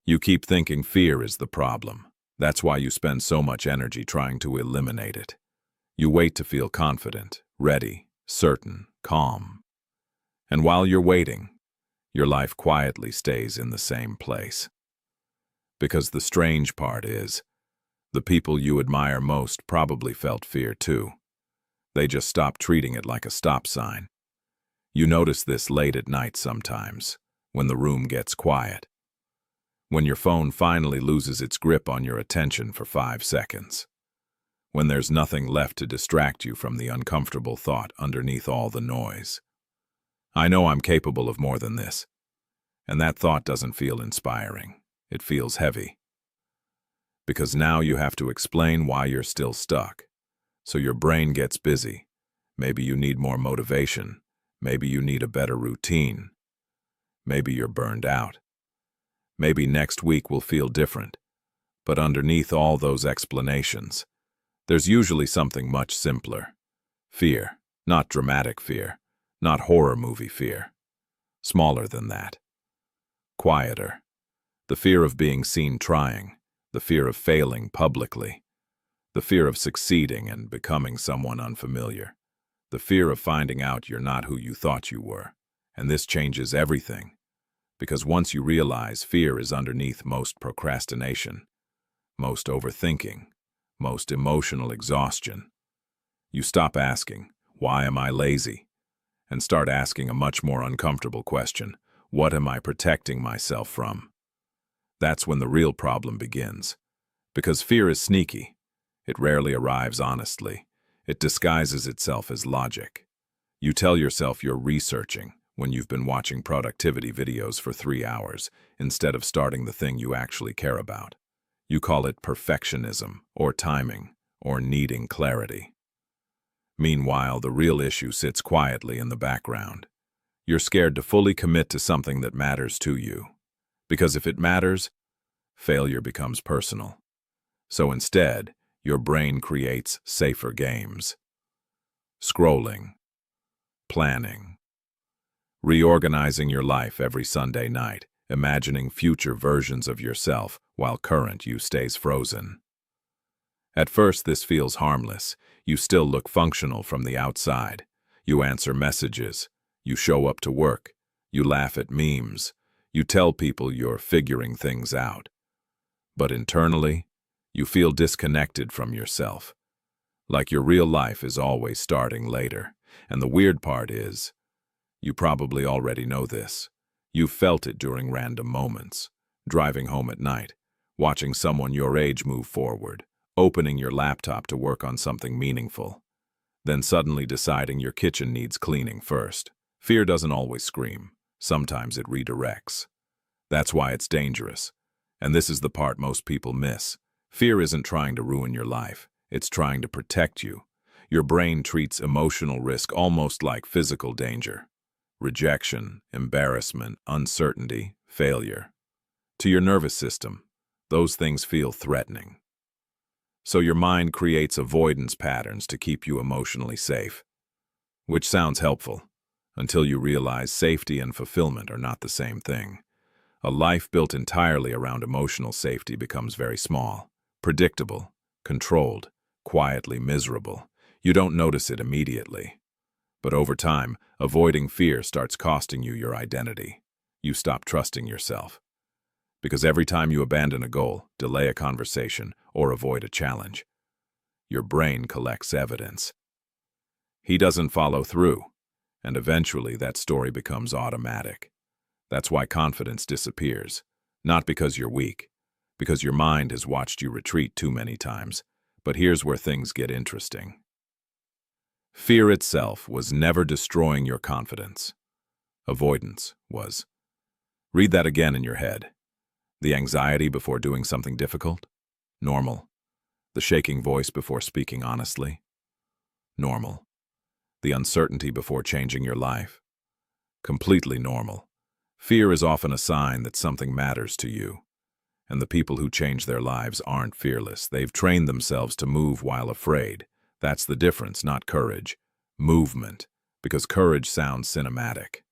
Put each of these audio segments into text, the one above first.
You keep thinking fear is the problem. That's why you spend so much energy trying to eliminate it. You wait to feel confident, ready, certain, calm. And while you're waiting, your life quietly stays in the same place. Because the strange part is, the people you admire most probably felt fear too. They just stopped treating it like a stop sign. You notice this late at night sometimes, when the room gets quiet. When your phone finally loses its grip on your attention for 5 seconds. When there's nothing left to distract you from the uncomfortable thought underneath all the noise. I know I'm capable of more than this. And that thought doesn't feel inspiring. It feels heavy. Because now you have to explain why you're still stuck. So your brain gets busy. Maybe you need more motivation. Maybe you need a better routine. Maybe you're burned out. Maybe next week will feel different. But underneath all those explanations, there's usually something much simpler. Fear, not dramatic fear, not horror movie fear. Smaller than that. Quieter. The fear of being seen trying, the fear of failing publicly, the fear of succeeding and becoming someone unfamiliar, the fear of finding out you're not who you thought you were. And this changes everything. Because once you realize fear is underneath most procrastination, most overthinking, most emotional exhaustion, you stop asking, "Why am I lazy?" and start asking a much more uncomfortable question, "What am I protecting myself from?" That's when the real problem begins. Because fear is sneaky. It rarely arrives honestly. It disguises itself as logic. You tell yourself you're researching when you've been watching productivity videos for 3 hours instead of starting the thing you actually care about. You call it perfectionism, or timing, or needing clarity. Meanwhile, the real issue sits quietly in the background. You're scared to fully commit to something that matters to you. Because if it matters, failure becomes personal. So instead, your brain creates safer games. Scrolling. Planning. Reorganizing your life every Sunday night, imagining future versions of yourself while current you stays frozen. At first, this feels harmless. You still look functional from the outside. You answer messages. You show up to work. You laugh at memes. You tell people you're figuring things out. But internally, you feel disconnected from yourself. Like your real life is always starting later. And the weird part is, you probably already know this. You've felt it during random moments. Driving home at night, watching someone your age move forward, opening your laptop to work on something meaningful, then suddenly deciding your kitchen needs cleaning first. Fear doesn't always scream. Sometimes it redirects. That's why it's dangerous. And this is the part most people miss. Fear isn't trying to ruin your life. It's trying to protect you. Your brain treats emotional risk almost like physical danger. Rejection, embarrassment, uncertainty, failure. To your nervous system, those things feel threatening. So your mind creates avoidance patterns to keep you emotionally safe. Which sounds helpful, until you realize safety and fulfillment are not the same thing. A life built entirely around emotional safety becomes very small, predictable, controlled, quietly miserable. You don't notice it immediately. But over time, avoiding fear starts costing you your identity. You stop trusting yourself. Because every time you abandon a goal, delay a conversation, or avoid a challenge, your brain collects evidence. He doesn't follow through, and eventually that story becomes automatic. That's why confidence disappears. Not because you're weak, because your mind has watched you retreat too many times. But here's where things get interesting. Fear itself was never destroying your confidence. Avoidance was. Read that again in your head. The anxiety before doing something difficult? Normal. The shaking voice before speaking honestly? Normal. The uncertainty before changing your life? Completely normal. Fear is often a sign that something matters to you. And the people who change their lives aren't fearless. They've trained themselves to move while afraid. That's the difference, not courage. Movement, because courage sounds cinematic.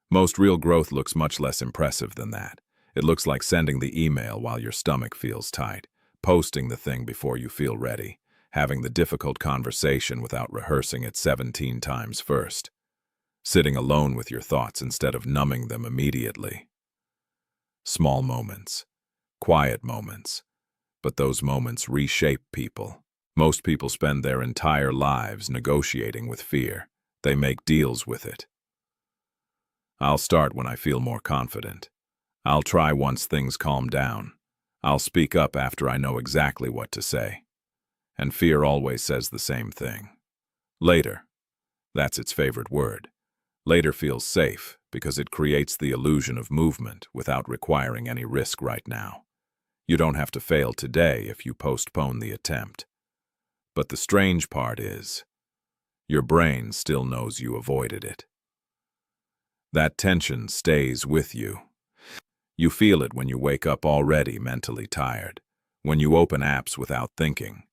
Most real growth looks much less impressive than that. It looks like sending the email while your stomach feels tight, posting the thing before you feel ready, having the difficult conversation without rehearsing it 17 times first, sitting alone with your thoughts instead of numbing them immediately. Small moments, quiet moments, but those moments reshape people. Most people spend their entire lives negotiating with fear. They make deals with it. I'll start when I feel more confident. I'll try once things calm down. I'll speak up after I know exactly what to say. And fear always says the same thing. Later. That's its favorite word. Later feels safe because it creates the illusion of movement without requiring any risk right now. You don't have to fail today if you postpone the attempt. But the strange part is, your brain still knows you avoided it. That tension stays with you. You feel it when you wake up already mentally tired, when you open apps without thinking,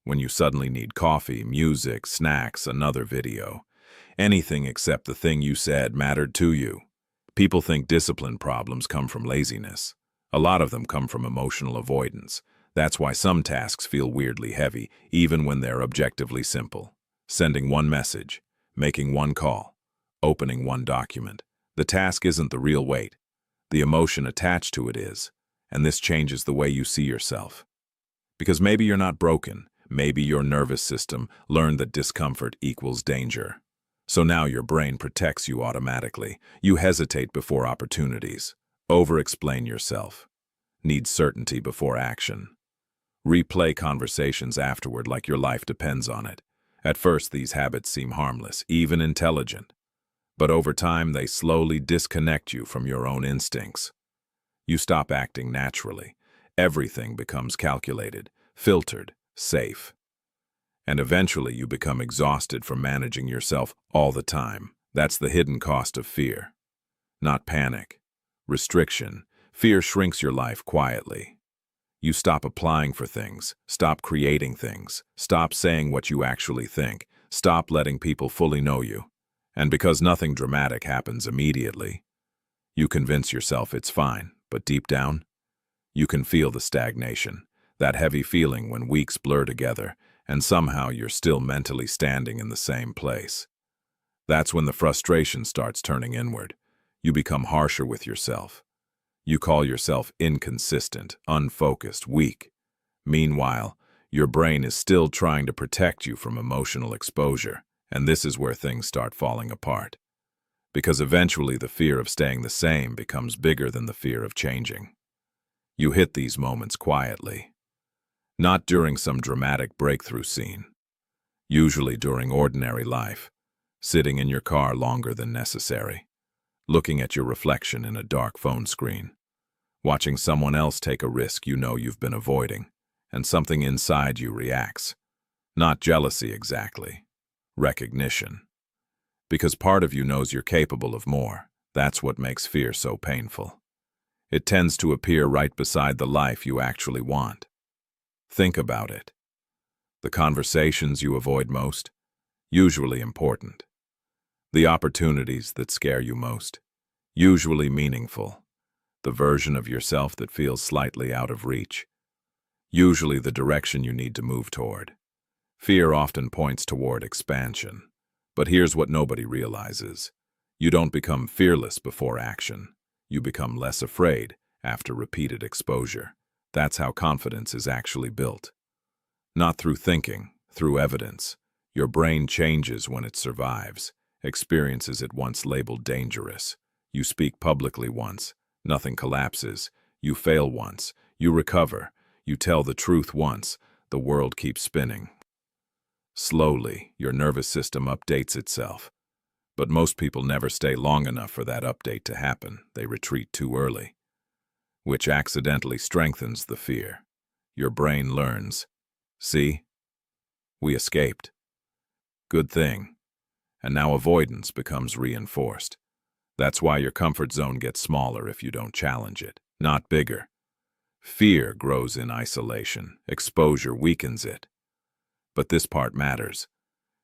when you suddenly need coffee, music, snacks, another video. Anything except the thing you said mattered to you. People think discipline problems come from laziness. A lot of them come from emotional avoidance. That's why some tasks feel weirdly heavy, even when they're objectively simple. Sending one message, making one call, opening one document. The task isn't the real weight. The emotion attached to it is, and this changes the way you see yourself. Because maybe you're not broken, maybe your nervous system learned that discomfort equals danger. So now your brain protects you automatically. You hesitate before opportunities. Over-explain yourself. Need certainty before action. Replay conversations afterward like your life depends on it. At first, these habits seem harmless, even intelligent. But over time, they slowly disconnect you from your own instincts. You stop acting naturally. Everything becomes calculated, filtered, safe. And eventually you become exhausted from managing yourself all the time. That's the hidden cost of fear. Not panic. Restriction. Fear shrinks your life quietly. You stop applying for things, stop creating things, stop saying what you actually think, stop letting people fully know you. And because nothing dramatic happens immediately, you convince yourself it's fine, but deep down, you can feel the stagnation, that heavy feeling when weeks blur together, and somehow you're still mentally standing in the same place. That's when the frustration starts turning inward. You become harsher with yourself. You call yourself inconsistent, unfocused, weak. Meanwhile, your brain is still trying to protect you from emotional exposure, and this is where things start falling apart. Because eventually the fear of staying the same becomes bigger than the fear of changing. You hit these moments quietly. Not during some dramatic breakthrough scene. Usually during ordinary life, sitting in your car longer than necessary, looking at your reflection in a dark phone screen, watching someone else take a risk you know you've been avoiding, and something inside you reacts. Not jealousy exactly. Recognition. Because part of you knows you're capable of more. That's what makes fear so painful. It tends to appear right beside the life you actually want. Think about it. The conversations you avoid most, usually important. The opportunities that scare you most, usually meaningful. The version of yourself that feels slightly out of reach, usually the direction you need to move toward. Fear often points toward expansion. But here's what nobody realizes. You don't become fearless before action. You become less afraid after repeated exposure. That's how confidence is actually built. Not through thinking, through evidence. Your brain changes when it survives, experiences it once labeled dangerous. You speak publicly once, nothing collapses. You fail once, you recover. You tell the truth once, the world keeps spinning. Slowly, your nervous system updates itself. But most people never stay long enough for that update to happen. They retreat too early, which accidentally strengthens the fear. Your brain learns, see, we escaped. Good thing. And now avoidance becomes reinforced. That's why your comfort zone gets smaller if you don't challenge it, not bigger. Fear grows in isolation. Exposure weakens it. But this part matters.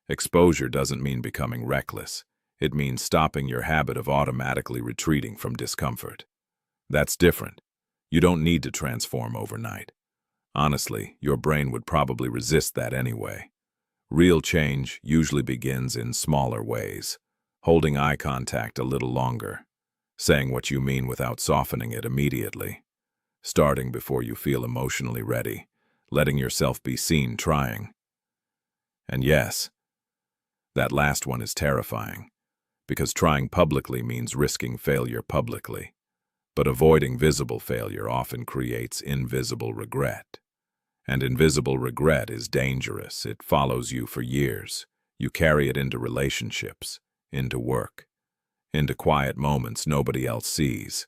Exposure doesn't mean becoming reckless. It means stopping your habit of automatically retreating from discomfort. That's different. You don't need to transform overnight. Honestly, your brain would probably resist that anyway. Real change usually begins in smaller ways, holding eye contact a little longer, saying what you mean without softening it immediately, starting before you feel emotionally ready, letting yourself be seen trying. And yes, that last one is terrifying, because trying publicly means risking failure publicly, but avoiding visible failure often creates invisible regret. And invisible regret is dangerous. It follows you for years. You carry it into relationships, into work, into quiet moments nobody else sees,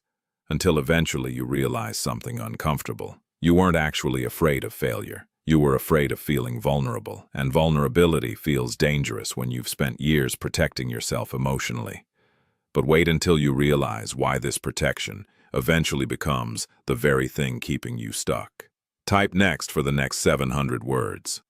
until eventually you realize something uncomfortable. You weren't actually afraid of failure. You were afraid of feeling vulnerable, and vulnerability feels dangerous when you've spent years protecting yourself emotionally. But wait until you realize why this protection eventually becomes the very thing keeping you stuck. Type next for the next 700 words.